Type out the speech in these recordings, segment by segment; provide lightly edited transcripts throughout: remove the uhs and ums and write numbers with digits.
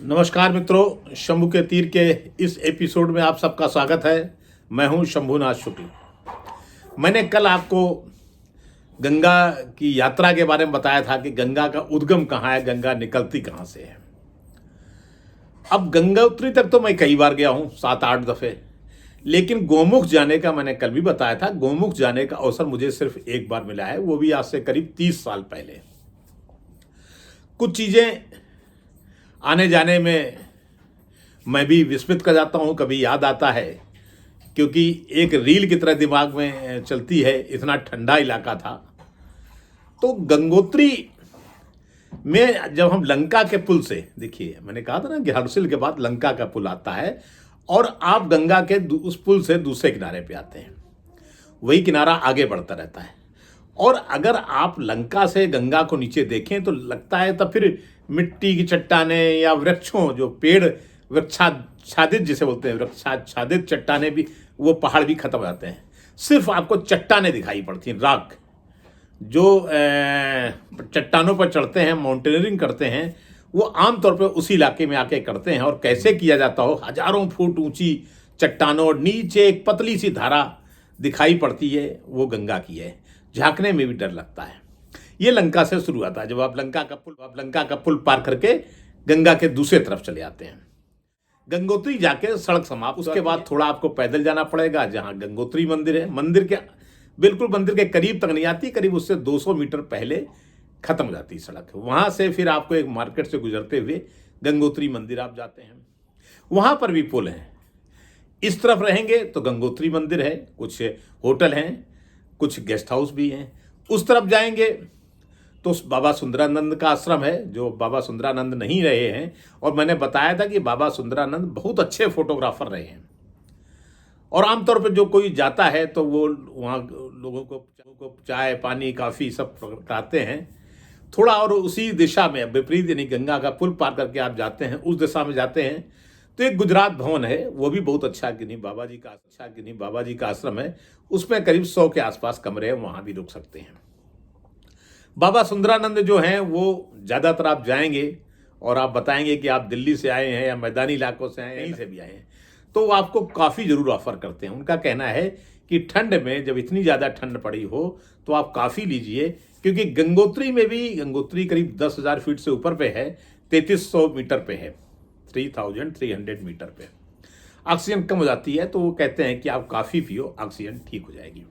नमस्कार मित्रों, शंभू के तीर के इस एपिसोड में आप सबका स्वागत है। मैं हूं शंभुनाथ शुक्ल। मैंने कल आपको गंगा की यात्रा के बारे में बताया था कि गंगा का उद्गम कहाँ है, गंगा निकलती कहाँ से है। अब गंगोत्री तक तो मैं कई बार गया हूं, 7-8 दफ़े, लेकिन गोमुख जाने का मैंने कल भी बताया था। गोमुख जाने का अवसर मुझे सिर्फ एक बार मिला है, वो भी आज से करीब 30 साल पहले। कुछ चीज़ें आने जाने में मैं भी विस्मित कर जाता हूँ, कभी याद आता है, क्योंकि एक रील की तरह दिमाग में चलती है। इतना ठंडा इलाका था। तो गंगोत्री में जब हम लंका के पुल से, देखिए मैंने कहा था ना कि हर्षिल के बाद लंका का पुल आता है और आप गंगा के उस पुल से दूसरे किनारे पे आते हैं। वही किनारा आगे बढ़ता रहता है और अगर आप लंका से गंगा को नीचे देखें तो लगता है तब फिर मिट्टी की चट्टाने या वृक्षों, जो पेड़ वृक्षाच्छादित जिसे बोलते हैं, वृक्षाच्छादित चट्टाने भी, वो पहाड़ भी खत्म हो जाते हैं। सिर्फ आपको चट्टाने दिखाई पड़ती हैं, राख। जो चट्टानों पर चढ़ते हैं, माउंटेनियरिंग करते हैं, वो आमतौर पर उसी इलाके में आके करते हैं। और कैसे किया जाता हो, हजारों फुट ऊंची चट्टानों और नीचे एक पतली सी धारा दिखाई पड़ती है, वो गंगा की है। झांकने में भी डर लगता है। ये लंका से शुरू होता है। जब आप लंका का पुल पार करके गंगा के दूसरे तरफ चले आते हैं, गंगोत्री जाके सड़क समाप्त। उसके बाद थोड़ा आपको पैदल जाना पड़ेगा, जहां गंगोत्री मंदिर है। मंदिर के बिल्कुल मंदिर के करीब तक नहीं आती, करीब उससे 200 मीटर पहले खत्म हो जाती है सड़क। वहां से फिर आपको एक मार्केट से गुजरते हुए गंगोत्री मंदिर आप जाते हैं। वहां पर भी पुल है। इस तरफ रहेंगे तो गंगोत्री मंदिर है, कुछ होटल हैं, कुछ गेस्ट हाउस भी हैं। उस तरफ जाएंगे तो बाबा सुंदरानंद का आश्रम है, जो बाबा सुंदरानंद नहीं रहे हैं। और मैंने बताया था कि बाबा सुंदरानंद बहुत अच्छे फोटोग्राफर रहे हैं और आमतौर पर जो कोई जाता है तो वो वहाँ लोगों को चाय पानी काफ़ी सब कराते हैं। थोड़ा और उसी दिशा में विपरीत, यानी गंगा का पुल पार करके आप जाते हैं, उस दिशा में जाते हैं तो एक गुजरात भवन है, वो भी बहुत अच्छा गिनी बाबा जी का आश्रम है। उसमें करीब 100 के आसपास कमरे हैं, वहाँ भी रुक सकते हैं। बाबा सुंदरानंद जो हैं वो ज़्यादातर आप जाएंगे और आप बताएंगे कि आप दिल्ली से आए हैं या मैदानी इलाकों से आए हैं, कहीं से भी आए हैं, तो वो आपको काफ़ी ज़रूर ऑफर करते हैं। उनका कहना है कि ठंड में, जब इतनी ज़्यादा ठंड पड़ी हो, तो आप काफ़ी लीजिए, क्योंकि गंगोत्री करीब 10,000 फीट से ऊपर पे है, 3300 मीटर पे है, 3300 मीटर पे। ऑक्सीजन कम हो जाती है, तो वो कहते हैं कि आप काफ़ी पियो, ऑक्सीजन ठीक हो जाएगी।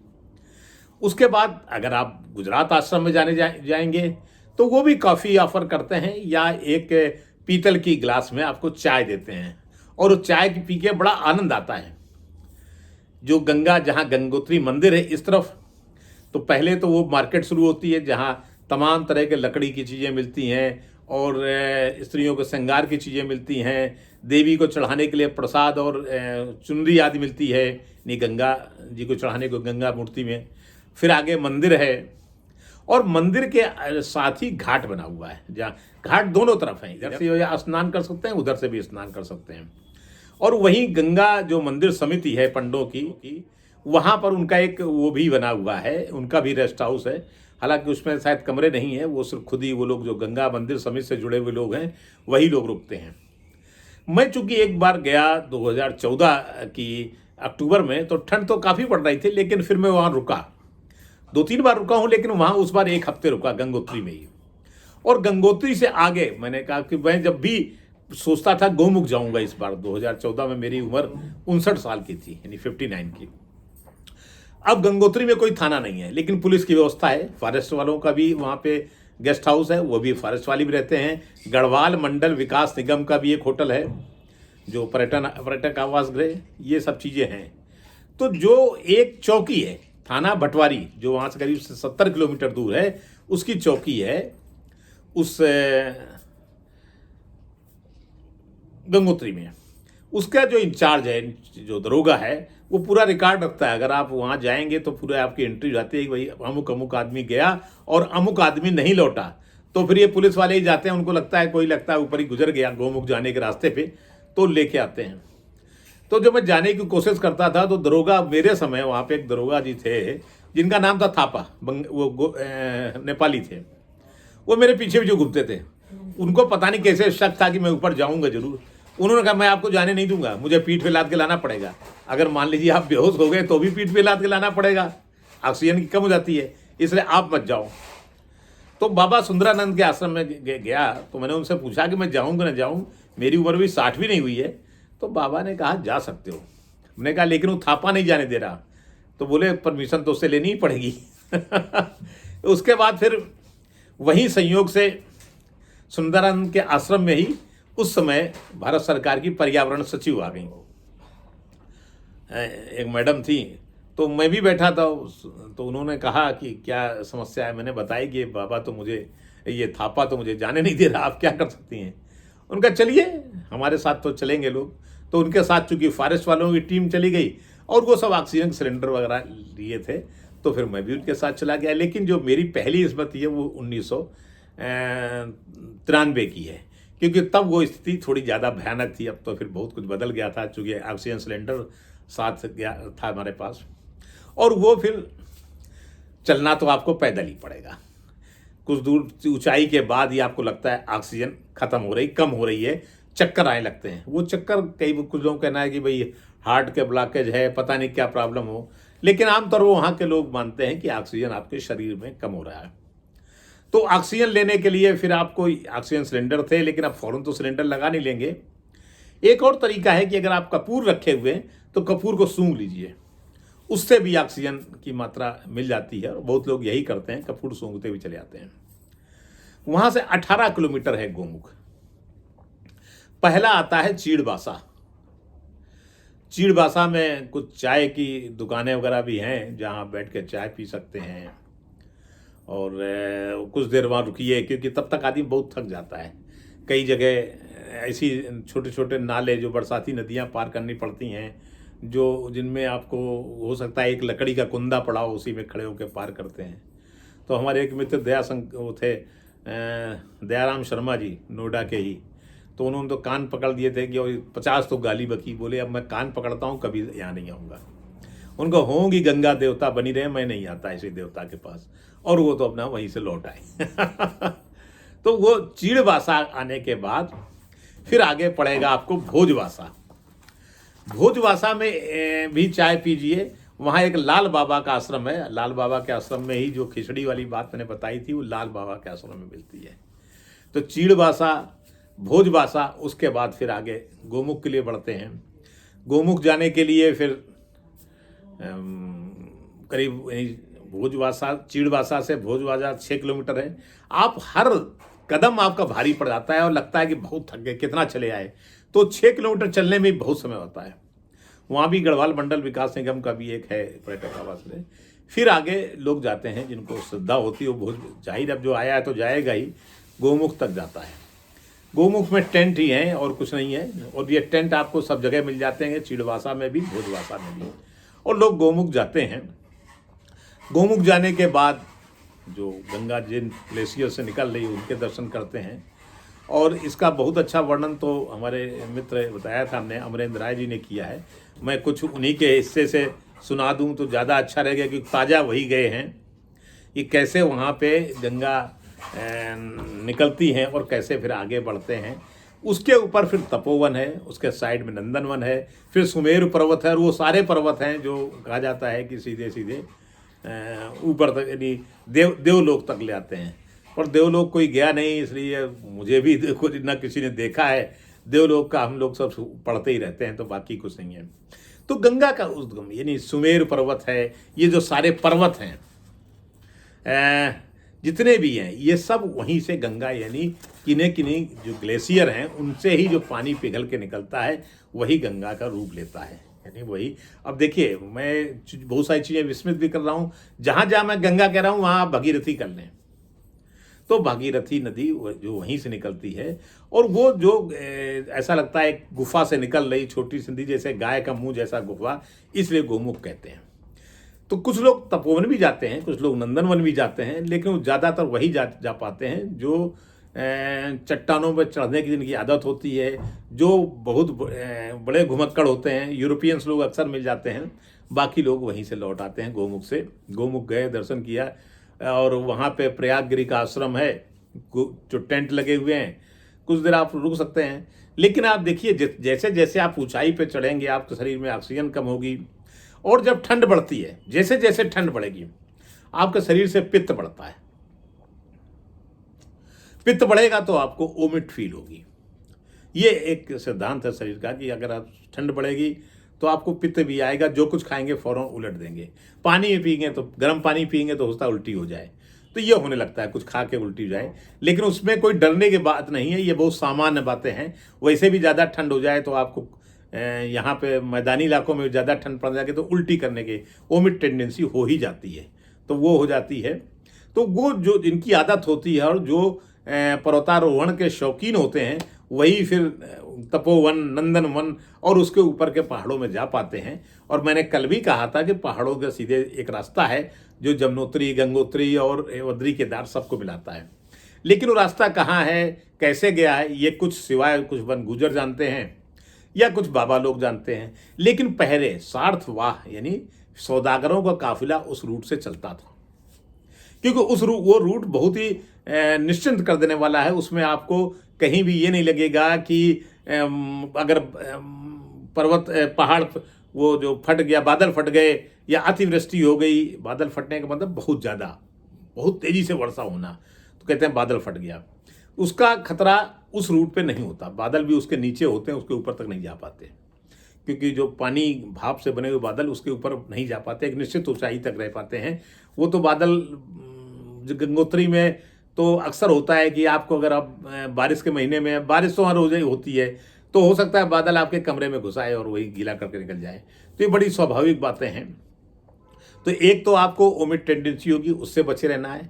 उसके बाद अगर आप गुजरात आश्रम में जाएंगे तो वो भी काफ़ी ऑफर करते हैं, या एक पीतल की गिलास में आपको चाय देते हैं और उस चाय की पी के बड़ा आनंद आता है। जो जहाँ गंगोत्री मंदिर है इस तरफ, तो पहले तो वो मार्केट शुरू होती है जहाँ तमाम तरह के लकड़ी की चीज़ें मिलती हैं और स्त्रियों के श्रृंगार की चीज़ें मिलती हैं। देवी को चढ़ाने के लिए प्रसाद और चुनरी आदि मिलती है, नहीं गंगा जी को चढ़ाने को, गंगा मूर्ति में। फिर आगे मंदिर है और मंदिर के साथ ही घाट बना हुआ है, जहाँ घाट दोनों तरफ हैं। इधर से स्नान कर सकते हैं, उधर से भी स्नान कर सकते हैं। और वहीं गंगा जो मंदिर समिति है पंडों की, वहाँ पर उनका एक वो भी बना हुआ है, उनका भी रेस्ट हाउस है। हालांकि उसमें शायद कमरे नहीं है, वो सिर्फ खुद ही वो लोग जो गंगा मंदिर समिति से जुड़े हुए लोग हैं वही लोग रुकते हैं। मैं चूंकि एक बार गया 2014 की अक्टूबर में, तो ठंड तो काफ़ी पड़ रही थी, लेकिन फिर मैं वहाँ रुका। 2-3 बार रुका हूँ, लेकिन वहाँ उस बार 1 हफ्ते रुका गंगोत्री में ही। और गंगोत्री से आगे मैंने कहा कि मैं जब भी सोचता था गोमुख जाऊँगा, इस बार 2014 में मेरी उम्र 59 साल की थी, यानी 59 की। अब गंगोत्री में कोई थाना नहीं है, लेकिन पुलिस की व्यवस्था है। फॉरेस्ट वालों का भी वहाँ पे गेस्ट हाउस है, वो भी फॉरेस्ट वाले भी रहते हैं। गढ़वाल मंडल विकास निगम का भी एक होटल है, जो पर्यटक आवास गृह, ये सब चीज़ें हैं। तो जो एक चौकी है थाना भटवारी, जो वहाँ से करीब 70 किलोमीटर दूर है, उसकी चौकी है उस गंगोत्री में। उसका जो इंचार्ज है, जो दरोगा है, वो पूरा रिकॉर्ड रखता है। अगर आप वहाँ जाएंगे तो पूरे आपकी एंट्री हो जाती है कि भाई अमुक आदमी गया और अमुक आदमी नहीं लौटा, तो फिर ये पुलिस वाले ही जाते हैं। उनको लगता है ऊपर ही गुजर गया गोमुख जाने के रास्ते पे, तो लेके आते हैं। तो जब मैं जाने की कोशिश करता था तो दरोगा, मेरे समय वहाँ पे एक दरोगा जी थे जिनका नाम था थापा, वो नेपाली थे। वो मेरे पीछे घूमते थे उनको पता नहीं कैसे शक था कि मैं ऊपर जाऊंगा जरूर। उन्होंने कहा मैं आपको जाने नहीं दूंगा, मुझे पीठ पे लाद के लाना पड़ेगा। अगर मान लीजिए आप बेहोश हो गए तो भी पीठ पे लाद के लाना पड़ेगा, ऑक्सीजन की कम हो जाती है, इसलिए आप मत जाओ। तो बाबा सुंदरानंद के आश्रम में गया तो मैंने उनसे पूछा कि मैं जाऊँ कि ना जाऊँ, मेरी उम्र भी 60 भी नहीं हुई है। तो बाबा ने कहा जा सकते हो। मैंने कहा लेकिन वो थापा नहीं जाने दे रहा। तो बोले परमिशन तो उससे लेनी ही पड़ेगी। उसके बाद फिर वही संयोग से सुंदरानंद के आश्रम में ही उस समय भारत सरकार की पर्यावरण सचिव आ गई, एक मैडम थी। तो मैं भी बैठा था, तो उन्होंने कहा कि क्या समस्या है। मैंने बताया कि बाबा तो मुझे ये थापा तो मुझे जाने नहीं दे रहा, आप क्या कर सकती हैं। उनका चलिए हमारे साथ तो चलेंगे लोग। तो उनके साथ चूंकि फॉरेस्ट वालों की टीम चली गई और वो सब ऑक्सीजन सिलेंडर वगैरह लिए थे, तो फिर मैं भी उनके साथ चला गया। लेकिन जो मेरी पहली किस्मत है वो 1993 की है, क्योंकि तब वो स्थिति थोड़ी ज़्यादा भयानक थी। अब तो फिर बहुत कुछ बदल गया था, चूँकि ऑक्सीजन सिलेंडर साथ गया था हमारे पास। और वो फिर चलना तो आपको पैदल ही पड़ेगा। कुछ दूर ऊंचाई के बाद ही आपको लगता है ऑक्सीजन खत्म हो रही, कम हो रही है, चक्कर आने लगते हैं। वो चक्कर कई कुछ लोगों का कहना है कि भाई हार्ट के ब्लॉकेज है, पता नहीं क्या प्रॉब्लम हो, लेकिन आमतौर पर वहाँ के लोग मानते हैं कि ऑक्सीजन आपके शरीर में कम हो रहा है। तो ऑक्सीजन लेने के लिए फिर आपको ऑक्सीजन सिलेंडर थे, लेकिन आप फ़ौरन तो सिलेंडर लगा नहीं लेंगे। एक और तरीका है कि अगर आप कपूर रखे हुए हैं तो कपूर को सूंघ लीजिए, उससे भी ऑक्सीजन की मात्रा मिल जाती है। और बहुत लोग यही करते हैं, कपूर सूंघते भी चले जाते हैं। वहाँ से 18 किलोमीटर है गोमुख। पहला आता है चीड़बासा। चीड़बासा में कुछ चाय की दुकानें वगैरह भी हैं, जहाँ बैठ के चाय पी सकते हैं और कुछ देर वहाँ रुकिए, क्योंकि तब तक आदमी बहुत थक जाता है। कई जगह ऐसी छोटे छोटे नाले जो बरसाती नदियाँ पार करनी पड़ती हैं, जो जिनमें आपको हो सकता है एक लकड़ी का कुंदा पड़ा हो, उसी में खड़े होकर पार करते हैं। तो हमारे एक मित्र वो थे दयाराम शर्मा जी, नोएडा के ही। तो उन्होंने तो कान पकड़ दिए थे कि 50 तो गाली बकी, बोले अब मैं कान पकड़ता हूँ, कभी यहाँ नहीं आऊँगा। उनको होंगी गंगा देवता बनी रहे, मैं नहीं आता ऐसे देवता के पास। और वो तो अपना वहीं से लौट आए। तो वो चीड़बासा आने के बाद फिर आगे पड़ेगा आपको भोजवासा। भोजवासा में भी चाय पीजिए। वहाँ एक लाल बाबा का आश्रम है। लाल बाबा के आश्रम में ही जो खिचड़ी वाली बात मैंने बताई थी, वो लाल बाबा के आश्रम में मिलती है। तो चीड़बासा, भोजवासा, उसके बाद फिर आगे गोमुख के लिए बढ़ते हैं। गोमुख जाने के लिए फिर करीब भोजवासा, चीड़बासा से भोजवासा 6 किलोमीटर है। आप हर कदम आपका भारी पड़ जाता है और लगता है कि बहुत थक गए, कितना चले आए। तो 6 किलोमीटर चलने में बहुत समय होता है। वहाँ भी गढ़वाल मंडल विकास निगम का भी एक है पर्यटक आवास में। फिर आगे लोग जाते हैं जिनको श्रद्धा होती है, वो बहुत जाहिर, अब जो आया है तो जाएगा ही, गोमुख तक जाता है। गोमुख में टेंट ही हैं और कुछ नहीं है, और ये टेंट आपको सब जगह मिल जाते हैं, चीड़वासा में भी, भोजवासा में भी। और लोग गोमुख जाते हैं। गोमुख जाने के बाद जो गंगा जिन ग्लेशियर से निकल रही है उनके दर्शन करते हैं। और इसका बहुत अच्छा वर्णन तो हमारे मित्र बताया था, हमने अमरेंद्र राय जी ने किया है। मैं कुछ उन्हीं के हिस्से से सुना दूं तो ज़्यादा अच्छा रहेगा, क्योंकि ताज़ा वही गए हैं कि कैसे वहाँ पे गंगा निकलती हैं और कैसे फिर आगे बढ़ते हैं। उसके ऊपर फिर तपोवन है, उसके साइड में नंदनवन है, फिर सुमेरु पर्वत है। और वो सारे पर्वत हैं जो कहा जाता है कि सीधे सीधे ऊपर तक, यानी देवलोक तक ले आते हैं। पर देवलोक कोई गया नहीं, इसलिए मुझे भी देखो ना किसी ने देखा है। देवलोक का हम लोग सब पढ़ते ही रहते हैं, तो बाकी कुछ नहीं है। तो गंगा का उद्गम यानी सुमेरु पर्वत है। ये जो सारे पर्वत हैं जितने भी हैं, ये सब वहीं से गंगा, यानी किन्हीं किन्हीं जो ग्लेशियर हैं उनसे ही जो पानी पिघल के निकलता है, वही गंगा का रूप लेता है, यानी वही। अब देखिए, मैं बहुत सारी चीज़ें विस्मृत भी कर रहा हूँ। जहाँ जहाँ मैं गंगा कह रहा हूँ वहाँ आप भागीरथी कर लें, तो भागीरथी नदी जो वहीं से निकलती है। और वो जो ऐसा लगता है एक गुफा से निकल रही छोटी सी नदी, जैसे गाय का मुंह जैसा गुफा, इसलिए गोमुख कहते हैं। तो कुछ लोग तपोवन भी जाते हैं, कुछ लोग नंदनवन भी जाते हैं, लेकिन ज़्यादातर वही जा पाते हैं जो चट्टानों पर चढ़ने की जिनकी आदत होती है, जो बहुत बड़े घुमक्कड़ होते हैं। यूरोपियंस लोग अक्सर मिल जाते हैं, बाकी लोग वहीं से लौट आते हैं गोमुख से। गोमुख गए, दर्शन किया, और वहाँ पे प्रयागगिरी का आश्रम है, जो टेंट लगे हुए हैं, कुछ देर आप रुक सकते हैं। लेकिन आप देखिए जैसे जैसे आप ऊंचाई पे चढ़ेंगे आपके शरीर में ऑक्सीजन कम होगी, और जब ठंड बढ़ती है, जैसे जैसे ठंड बढ़ेगी आपके शरीर से पित्त बढ़ता है। पित्त बढ़ेगा तो आपको ओमिट फील होगी। ये एक सिद्धांत है शरीर का कि अगर आप ठंड बढ़ेगी तो आपको पित्त भी आएगा, जो कुछ खाएंगे फौरन उलट देंगे। पानी पिएंगे तो गर्म पानी पिएंगे तो होता उल्टी हो जाए, तो ये होने लगता है कुछ खा के उल्टी हो जाए। लेकिन उसमें कोई डरने की बात नहीं है, ये बहुत सामान्य बातें हैं। वैसे भी ज़्यादा ठंड हो जाए तो आपको यहाँ पे मैदानी इलाकों में ज़्यादा ठंड पड़ जाएगी तो उल्टी करने के वोमिट टेंडेंसी हो ही जाती है, तो वो हो जाती है। तो वो जो जिनकी आदत होती है और जो पर्वतारोहण के शौकीन होते हैं वही फिर तपोवन, नंदनवन और उसके ऊपर के पहाड़ों में जा पाते हैं। और मैंने कल भी कहा था कि पहाड़ों के सीधे एक रास्ता है जो जमुनोत्री, गंगोत्री और बद्री केदार सबको मिलाता है। लेकिन वो रास्ता कहाँ है, कैसे गया है, ये कुछ सिवाय कुछ वन गुजर जानते हैं या कुछ बाबा लोग जानते हैं। लेकिन पहले सार्थवाह यानी सौदागरों का काफिला उस रूट से चलता था, क्योंकि वो रूट बहुत ही निश्चिंत कर देने वाला है। उसमें आपको कहीं भी ये नहीं लगेगा कि अगर पर्वत पहाड़ वो जो फट गया, बादल फट गए या अतिवृष्टि हो गई। बादल फटने का मतलब बहुत ज़्यादा, बहुत तेज़ी से वर्षा होना, तो कहते हैं बादल फट गया। उसका खतरा उस रूट पे नहीं होता। बादल भी उसके नीचे होते हैं, उसके ऊपर तक नहीं जा पाते, क्योंकि जो पानी भाप से बने हुए बादल उसके ऊपर नहीं जा पाते, एक निश्चित ऊंचाई तक रह पाते हैं। वो तो बादल जो गंगोत्री में तो अक्सर होता है कि आपको अगर आप बारिश के महीने में, बारिश तो हर रोज ही होती है, तो हो सकता है बादल आपके कमरे में घुस आए और वही गीला करके निकल जाए। तो ये बड़ी स्वाभाविक बातें हैं। तो एक तो आपको वोमिट टेंडेंसी होगी, उससे बचे रहना है।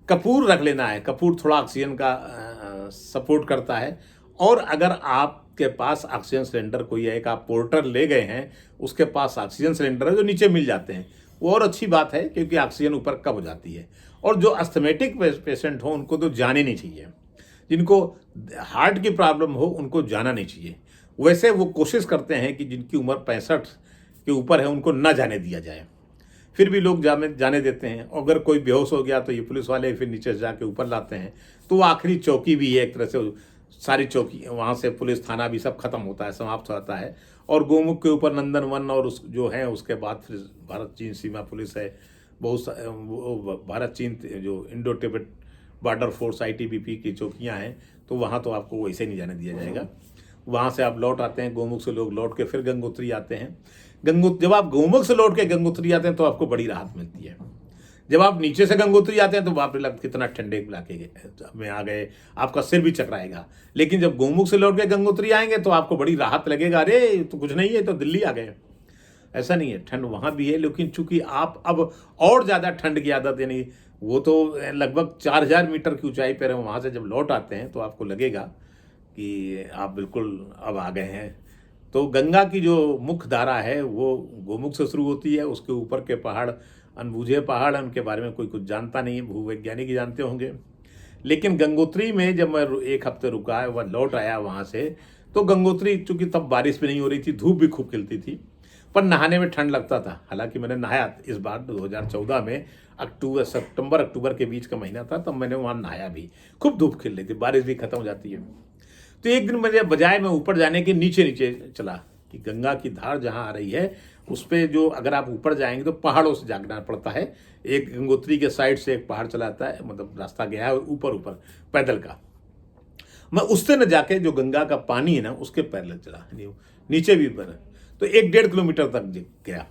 कपूर रख लेना है, कपूर थोड़ा ऑक्सीजन का सपोर्ट करता है। और अगर आपके पास ऑक्सीजन सिलेंडर कोई है, एक आप पोर्टर ले गए हैं, उसके पास ऑक्सीजन सिलेंडर है जो नीचे मिल जाते हैं, वो और अच्छी बात है, क्योंकि ऑक्सीजन ऊपर कम हो जाती है। और जो अस्थमेटिक पेशेंट हो उनको तो जाने नहीं चाहिए, जिनको हार्ट की प्रॉब्लम हो उनको जाना नहीं चाहिए। वैसे वो कोशिश करते हैं कि जिनकी उम्र 65 के ऊपर है उनको ना जाने दिया जाए, फिर भी लोग जाने देते हैं। अगर कोई बेहोश हो गया तो ये पुलिस वाले फिर नीचे से जाके ऊपर लाते हैं। तो वो आखिरी चौकी भी है एक तरह से, सारी चौकी वहाँ से पुलिस थाना भी सब खत्म होता है, समाप्त होता है। और गोमुख के ऊपर नंदनवन और उस जो है उसके बाद फिर भारत चीन सीमा पुलिस है, बहुत भारत चीन जो Indo Tibet border force ITBP की चौकियाँ हैं, तो वहाँ तो आपको वैसे नहीं जाने दिया जाएगा। वहाँ से आप लौट आते हैं, गोमुख से लोग लौट के फिर गंगोत्री आते हैं। जब आप गोमुख से लौट के गंगोत्री आते हैं तो आपको बड़ी राहत मिलती है। जब आप नीचे से गंगोत्री आते हैं तो बाप रे लगता कितना ठंडे इलाके में आ गए, आपका सिर भी चकराएगा। लेकिन जब गोमुख से लौट के गंगोत्री आएंगे तो आपको बड़ी राहत लगेगा, अरे तो कुछ नहीं है, तो दिल्ली आ गए। ऐसा नहीं है, ठंड वहाँ भी है, लेकिन चूंकि आप अब और ज़्यादा ठंड की आदत, यानी वो तो लगभग 4000 मीटर की ऊंचाई पर है, वहाँ से जब लौट आते हैं तो आपको लगेगा कि आप बिल्कुल अब आ गए हैं। तो गंगा की जो मुख्य धारा है वो गोमुख से शुरू होती है। उसके ऊपर के पहाड़ अनबूझे पहाड़ हैं, उनके बारे में कोई कुछ जानता नहीं है, भूवैज्ञानिक ही जानते होंगे। लेकिन गंगोत्री में जब मैं 1 हफ्ते रुका है, वह लौट आया वहाँ से, तो गंगोत्री चूंकि तब बारिश भी नहीं हो रही थी, धूप भी खूब खिलती थी, पर नहाने में ठंड लगता था। हालांकि मैंने नहाया इस बार 2014 में, सितंबर अक्टूबर के बीच का महीना था, तब मैंने वहाँ नहाया भी। खूब धूप खिल रही थी, बारिश भी खत्म हो जाती है। तो एक दिन मुझे बजाय मैं ऊपर जाने के नीचे नीचे चला कि गंगा की धार जहाँ आ रही है उस पर जो अगर आप ऊपर जाएंगे तो पहाड़ों से जाना पड़ता है। एक गंगोत्री के साइड से एक पहाड़ चला आता है, मतलब रास्ता गया है ऊपर ऊपर पैदल का। मैं उससे न जाके जो गंगा का पानी है ना उसके पैदल चला, नीचे भी बना, तो 1-1.5 किलोमीटर तक गया।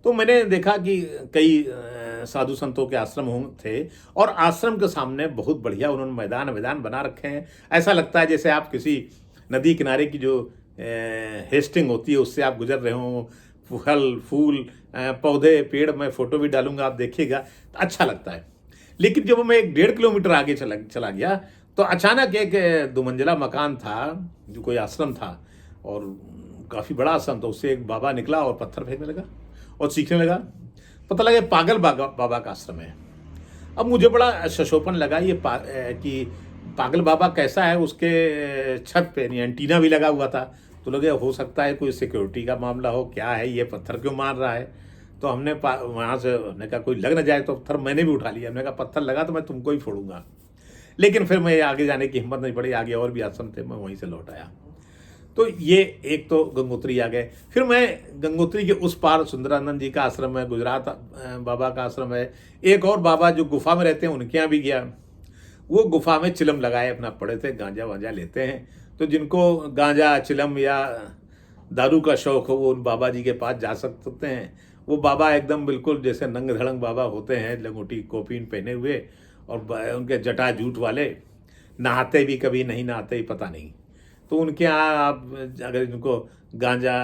तो मैंने देखा कि कई साधु संतों के आश्रम थे, और आश्रम के सामने बहुत बढ़िया उन्होंने मैदान बना रखे हैं। ऐसा लगता है जैसे आप किसी नदी किनारे की जो हेस्टिंग होती है उससे आप गुजर रहे हो। फल फूल पौधे पेड़, मैं फोटो भी डालूंगा, आप देखिएगा, तो अच्छा लगता है। लेकिन जब मैं 1-1.5 किलोमीटर आगे चला गया तो अचानक एक 2 मंजिला मकान था, जो कोई आश्रम था, और काफ़ी बड़ा आश्रम था। उससे एक बाबा निकला और पत्थर फेंकने लगा और सीखने लगा। पता लगा पागल बाबा का आश्रम है। अब मुझे बड़ा शशोपन लगा ये कि पागल बाबा कैसा है। उसके छत पे एंटीना भी लगा हुआ था, तो लगे हो सकता है कोई सिक्योरिटी का मामला हो, क्या है ये पत्थर क्यों मार रहा है। तो हमने वहाँ से हमने कहा कोई लग न जाए, तो पत्थर मैंने भी उठा लिया। हमने कहा पत्थर लगा तो मैं तुमको ही फोड़ूंगा। लेकिन फिर मैं आगे जाने की हिम्मत नहीं पड़ी, आगे और भी आश्रम थे, मैं वहीं से लौट आया। तो ये एक तो गंगोत्री आ गए। फिर मैं गंगोत्री के उस पार सुंदरानंद जी का आश्रम है, गुजरात बाबा का आश्रम है, एक और बाबा जो गुफा में रहते हैं उनके यहाँ भी गया। वो गुफा में चिलम लगाए अपना पड़े थे, गांजा वांजा लेते हैं। तो जिनको गांजा चिलम या दारू का शौक हो वो उन बाबा जी के पास जा सकते हैं। वो बाबा एकदम बिल्कुल जैसे नंग धड़ंग बाबा होते हैं, लंगोटी कोपीन पहने हुए, और उनके जटा जूट वाले, नहाते भी कभी नहीं नहाते ही पता नहीं। तो उनके यहाँ आप अगर इनको गांजा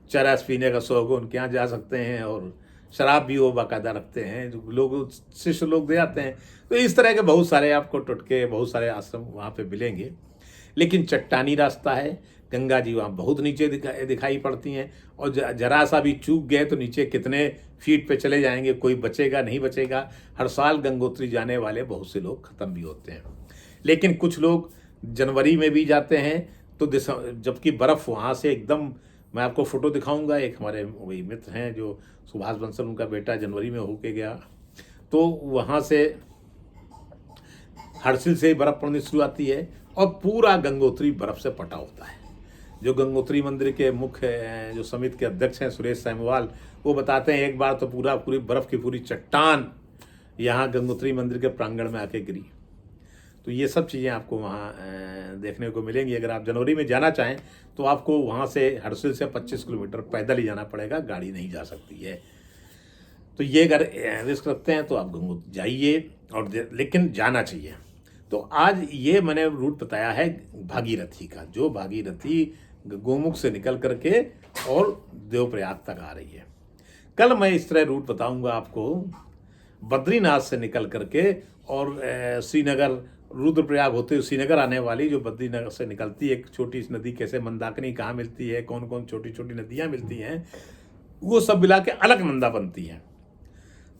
चरस पीने का शौक हो उनके यहाँ जा सकते हैं, और शराब भी वो बाकायदा रखते हैं, जो लोग शिष्य लोग दे आते हैं। तो इस तरह के बहुत सारे आपको टुटके, बहुत सारे आश्रम वहाँ पे मिलेंगे। लेकिन चट्टानी रास्ता है, गंगा जी वहाँ बहुत नीचे दिखाई पड़ती हैं, और जरा सा भी चूक गए तो नीचे कितने फीट पे चले जाएंगे, कोई बचेगा नहीं बचेगा। हर साल गंगोत्री जाने वाले बहुत से लोग ख़त्म भी होते हैं। लेकिन कुछ लोग जनवरी में भी जाते हैं, तो जबकि बर्फ़ वहाँ से एकदम, मैं आपको फ़ोटो दिखाऊंगा। एक हमारे वही मित्र हैं जो सुभाष बंसल, उनका बेटा जनवरी में होके गया, तो वहाँ से हर्षिल से ही बर्फ़ पड़नी शुरू आती है, और पूरा गंगोत्री बर्फ़ से पटा होता है। जो गंगोत्री मंदिर के मुख्य जो समिति के अध्यक्ष हैं सुरेश सैमवाल, वो बताते हैं एक बार तो पूरी बर्फ़ की पूरी चट्टान यहाँ गंगोत्री मंदिर के प्रांगण में आके गिरी। तो ये सब चीज़ें आपको वहाँ देखने को मिलेंगी। अगर आप जनवरी में जाना चाहें तो आपको वहाँ से हर्षिल से 25 किलोमीटर पैदल ही जाना पड़ेगा, गाड़ी नहीं जा सकती है। तो ये अगर रिस्क रखते हैं तो आप गंगोत्री जाइए, और लेकिन जाना चाहिए। तो आज ये मैंने रूट बताया है भागीरथी का, जो भागीरथी गोमुख से निकल करके और देवप्रयाग तक आ रही है। कल मैं इस तरह रूट बताऊंगा आपको, बद्रीनाथ से निकल करके और श्रीनगर, रुद्रप्रयाग होते हुए श्रीनगर आने वाली जो बद्रीनगर से निकलती है एक छोटी सी नदी, कैसे मंदाकिनी कहाँ मिलती है, कौन कौन छोटी छोटी नदियाँ मिलती हैं, वो सब मिला के अलकनंदा बनती है।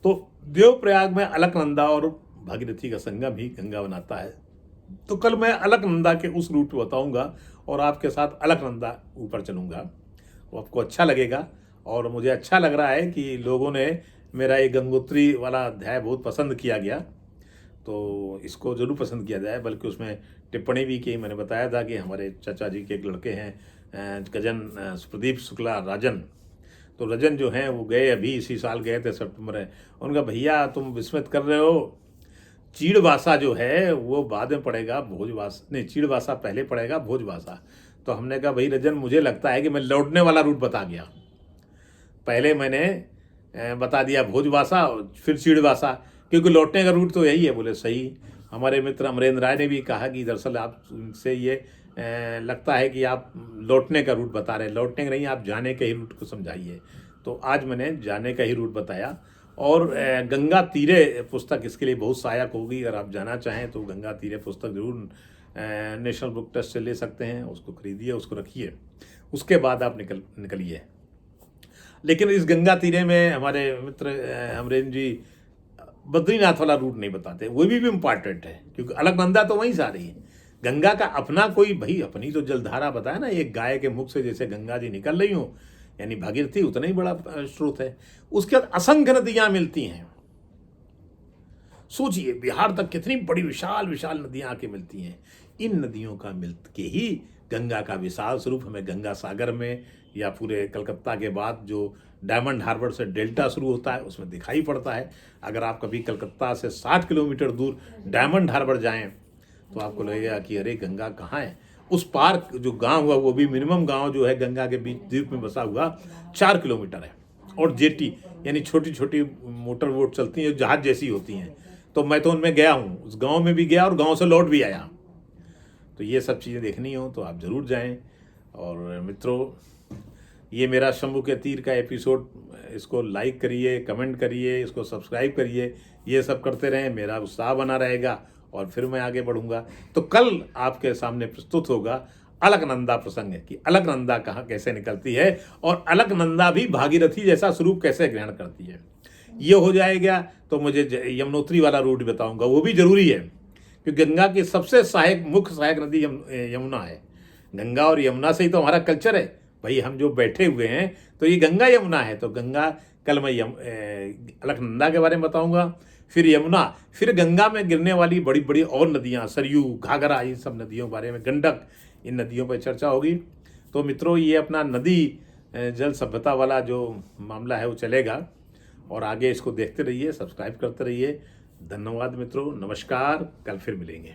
तो देवप्रयाग में अलकनंदा और भागीरथी का संगम ही गंगा बनाता है। तो कल मैं अलकनंदा के उस रूट पे बताऊंगा, और आपके साथ अलकनंदा ऊपर चलूँगा, वो आपको अच्छा लगेगा। और मुझे अच्छा लग रहा है कि लोगों ने मेरा ये गंगोत्री वाला अध्याय बहुत पसंद किया गया, तो इसको ज़रूर पसंद किया जाए। बल्कि उसमें टिप्पणी भी की, मैंने बताया था कि हमारे चाचा जी के एक लड़के हैं गजन प्रदीप शुक्ला राजन, तो रजन जो हैं वो गए, अभी इसी साल गए थे सितंबर में। उनका भैया तुम विस्मित कर रहे हो, चीड़वासा जो है वो बाद में पड़ेगा, भोजवासा नहीं, चीड़वासा पहले पड़ेगा, भोजवासा। तो हमने कहा भाई रजन, मुझे लगता है कि मैं लौटने वाला रूट बता गया। पहले मैंने बता दिया भोजवासा, फिर चीड़वासा, क्योंकि लौटने का रूट तो यही है। बोले सही। हमारे मित्र अमरेंद्र राय ने भी कहा कि दरअसल आपसे ये लगता है कि आप लौटने का रूट बता रहे हैं, लौटने का नहीं, आप जाने के ही रूट को समझाइए। तो आज मैंने जाने का ही रूट बताया। और गंगा तीरे पुस्तक इसके लिए बहुत सहायक होगी। अगर आप जाना चाहें तो गंगा तीरे पुस्तक जरूर नेशनल बुक ट्रस्ट से ले सकते हैं, उसको खरीदिए, उसको रखिए, उसके बाद आप निकलिए। लेकिन इस गंगा तीरे में हमारे मित्र अमरेंद्र जी बद्रीनाथ वाला रूट नहीं बताते, वो भी इम्पॉर्टेंट है, क्योंकि अलकनंदा तो वहीं से आ रही है। गंगा का अपना कोई, भाई अपनी तो जलधारा बताया ना, एक गाय के मुख से जैसे गंगा जी निकल रही हो, यानी भागीरथी उतना ही बड़ा स्रोत है। उसके बाद असंख्य नदियां मिलती हैं। सोचिए बिहार तक कितनी बड़ी विशाल विशाल नदियां आके मिलती हैं। इन नदियों का मिल के ही गंगा का विशाल स्वरूप हमें गंगा सागर में, या पूरे कलकत्ता के बाद जो डायमंड हार्बर से डेल्टा शुरू होता है उसमें दिखाई पड़ता है। अगर आप कभी कलकत्ता से 60 किलोमीटर दूर डायमंड हार्बर जाएं तो आपको लगेगा कि अरे गंगा कहाँ है। उस पार जो गांव हुआ, वो भी मिनिमम गांव जो है गंगा के बीच द्वीप में बसा हुआ 4 किलोमीटर है। और जेटी यानी छोटी छोटी मोटर बोट चलती हैं, जहाज जैसी होती हैं। तो मैं तो उनमें गया हूँ, उस गांव में भी गया और गांव से लौट भी आया। तो ये सब चीज़ें देखनी हो तो आप ज़रूर जाएं। और मित्रों, ये मेरा शंभू के तीर का एपिसोड, इसको लाइक करिए, कमेंट करिए, इसको सब्सक्राइब करिए। ये सब करते रहें, मेरा उत्साह बना रहेगा और फिर मैं आगे बढ़ूंगा। तो कल आपके सामने प्रस्तुत होगा अलकनंदा प्रसंग कि अलकनंदा कहाँ कैसे निकलती है, और अलकनंदा भी भागीरथी जैसा स्वरूप कैसे ग्रहण करती है। ये हो जाएगा तो मुझे यमुनोत्री वाला रूट बताऊंगा, वो भी जरूरी है, क्योंकि गंगा की सबसे सहायक, मुख्य सहायक नदी यमुना है। गंगा और यमुना से ही तो हमारा कल्चर है भाई। हम जो बैठे हुए हैं तो ये गंगा यमुना है। तो गंगा, कल मैं अलकनंदा के बारे में बताऊंगा। फिर यमुना, फिर गंगा में गिरने वाली बड़ी बड़ी और नदियाँ, सरयू, घाघरा, इन सब नदियों के बारे में, गंडक, इन नदियों पर चर्चा होगी। तो मित्रों, ये अपना नदी जल सभ्यता वाला जो मामला है वो चलेगा, और आगे इसको देखते रहिए, सब्सक्राइब करते रहिए। धन्यवाद मित्रों, नमस्कार, कल फिर मिलेंगे।